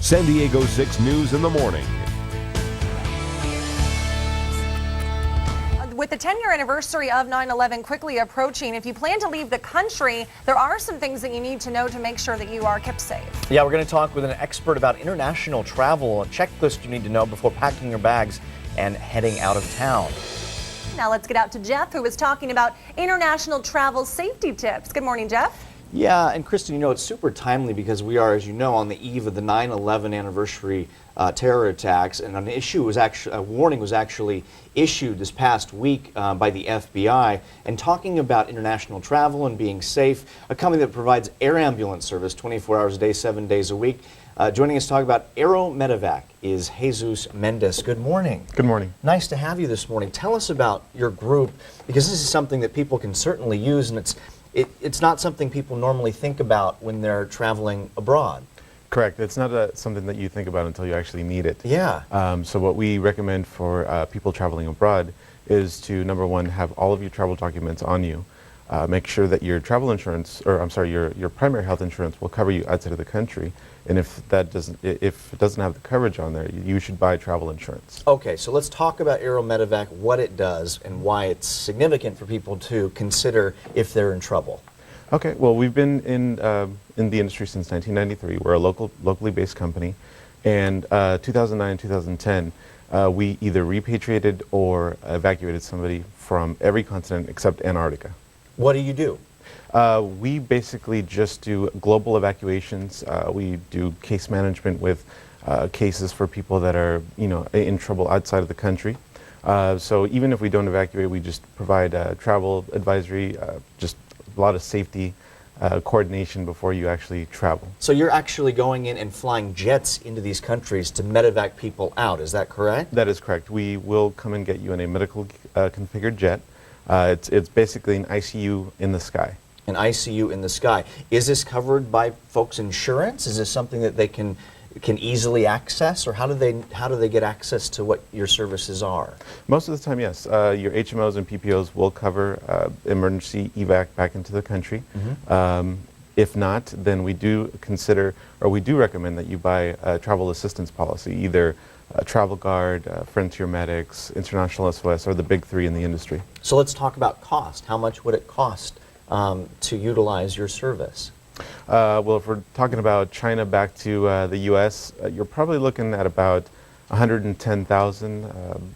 San Diego 6 News in the morning. With the 10-year anniversary of 9/11 quickly approaching, if you plan to leave the country, there are some things that you need to know to make sure that you are kept safe. Yeah, we're going to talk with an expert about international travel, a checklist you need to know before packing your bags and heading out of town. Now let's get out to Jeff, who is talking about international travel safety tips. Good morning, Jeff. Yeah, and Kristen, you know, it's super timely because we are, as you know, on the eve of the 9/11 anniversary terror attacks, and a warning was actually issued this past week by the FBI, and talking about international travel and being safe. A company that provides air ambulance service 24 hours a day, 7 days a week. Joining us to talk about Aeromedevac is Jesus Mendez. Good morning. Good morning. Nice to have you this morning. Tell us about your group, because this is something that people can certainly use, and it's not something people normally think about when they're traveling abroad. Correct. It's not something that you think about until you actually need it. Yeah. So what we recommend for people traveling abroad is to, number one, have all of your travel documents on you. Make sure that your travel insurance, or I'm sorry, your primary health insurance will cover you outside of the country. And if it doesn't have the coverage on there, you should buy travel insurance. Okay, so let's talk about Aeromedevac, what it does, and why it's significant for people to consider if they're in trouble. Okay. Well, we've been in the industry since 1993. We're a locally based company, and 2009, 2010, we either repatriated or evacuated somebody from every continent except Antarctica. What do you do? We basically just do global evacuations. We do case management with cases for people that are, in trouble outside of the country. So even if we don't evacuate, we just provide travel advisory, just a lot of safety coordination before you actually travel. So you're actually going in and flying jets into these countries to medevac people out, is that correct? That is correct. We will come and get you in a medical configured jet. It's basically an ICU in the sky. An ICU in the sky. Is this covered by folks' insurance? Is this something that they can easily access, or how do they get access to what your services are? Most of the time, yes. Your HMOs and PPOs will cover emergency evac back into the country. Mm-hmm. If not, then we do recommend that you buy a travel assistance policy, either Travel Guard, Frontier Medics, International SOS, or the big three in the industry. So let's talk about cost. How much would it cost to utilize your service? Well, if we're talking about China back to the U.S., you're probably looking at about $110,000,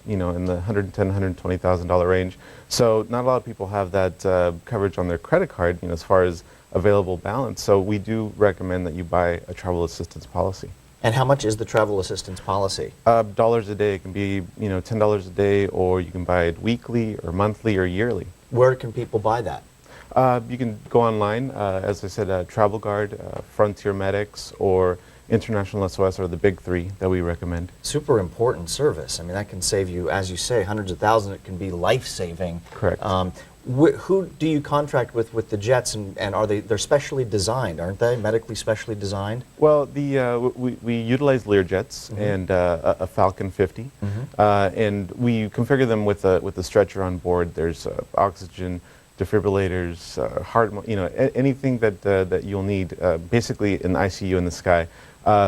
in the $110,000, $120,000 range. So not a lot of people have that coverage on their credit card, as far as available balance. So we do recommend that you buy a travel assistance policy. And how much is the travel assistance policy? Dollars a day. It can be, $10 a day, or you can buy it weekly or monthly or yearly. Where can people buy that? You can go online, as I said, Travel Guard, Frontier Medics, or International SOS are the big three that we recommend. Super important service. I mean, that can save you, as you say, hundreds of thousands. It can be life-saving. Correct. Who do you contract with the jets, and they're specially designed, aren't they? Medically specially designed? Well, we utilize Learjets, mm-hmm. and a Falcon 50, mm-hmm. And we configure them with a stretcher on board. There's oxygen, defibrillators, heart, anything that you'll need. Basically, an ICU in the sky.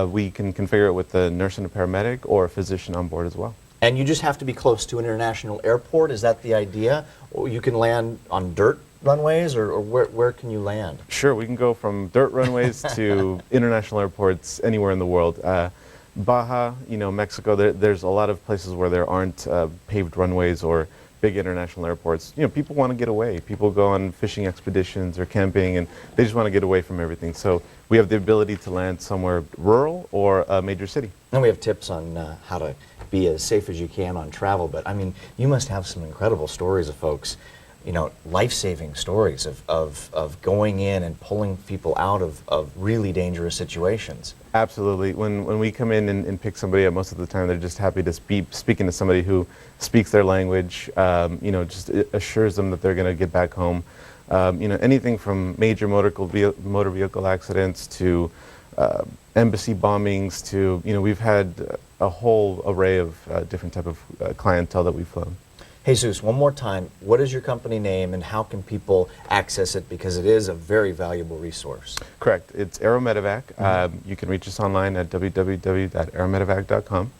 We can configure it with a nurse and a paramedic or a physician on board as well. And you just have to be close to an international airport, is that the idea? Or you can land on dirt runways, or where can you land? Sure, we can go from dirt runways to international airports anywhere in the world. Baja, Mexico, there's a lot of places where there aren't paved runways or big international airports. People want to get away. People go on fishing expeditions or camping, and they just want to get away from everything. So we have the ability to land somewhere rural or a major city. And we have tips on how to be as safe as you can on travel. But I mean, you must have some incredible stories of folks, life-saving stories of going in and pulling people out of really dangerous situations. Absolutely. When we come in and pick somebody up, most of the time they're just happy to be speaking to somebody who speaks their language, just assures them that they're going to get back home. Anything from major motor vehicle accidents to embassy bombings to, we've had a whole array of different type of clientele that we've flown. Jesus, one more time, what is your company name and how can people access it, because it is a very valuable resource? Correct. It's Aeromedevac. You can reach us online at www.aeromedevac.com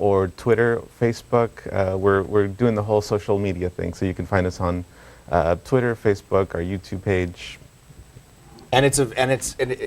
or Twitter, Facebook. We're doing the whole social media thing, so you can find us on Twitter, Facebook, our YouTube page. And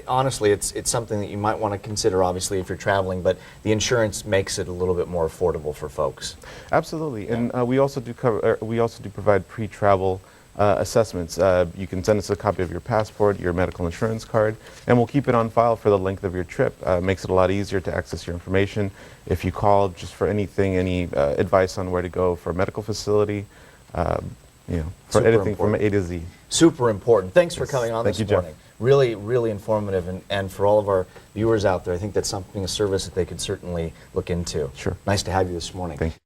honestly, it's something that you might want to consider, obviously, if you're traveling. But the insurance makes it a little bit more affordable for folks. Absolutely, and we also do provide pre-travel assessments. You can send us a copy of your passport, your medical insurance card, and we'll keep it on file for the length of your trip. Makes it a lot easier to access your information. If you call just for anything, any advice on where to go for a medical facility, for Super anything important. from A to Z. Super important. Thanks for coming on Thank this you, morning. Jeff. Really, really informative, and for all of our viewers out there, I think that's a service that they could certainly look into. Sure. Nice to have you this morning. Thank you.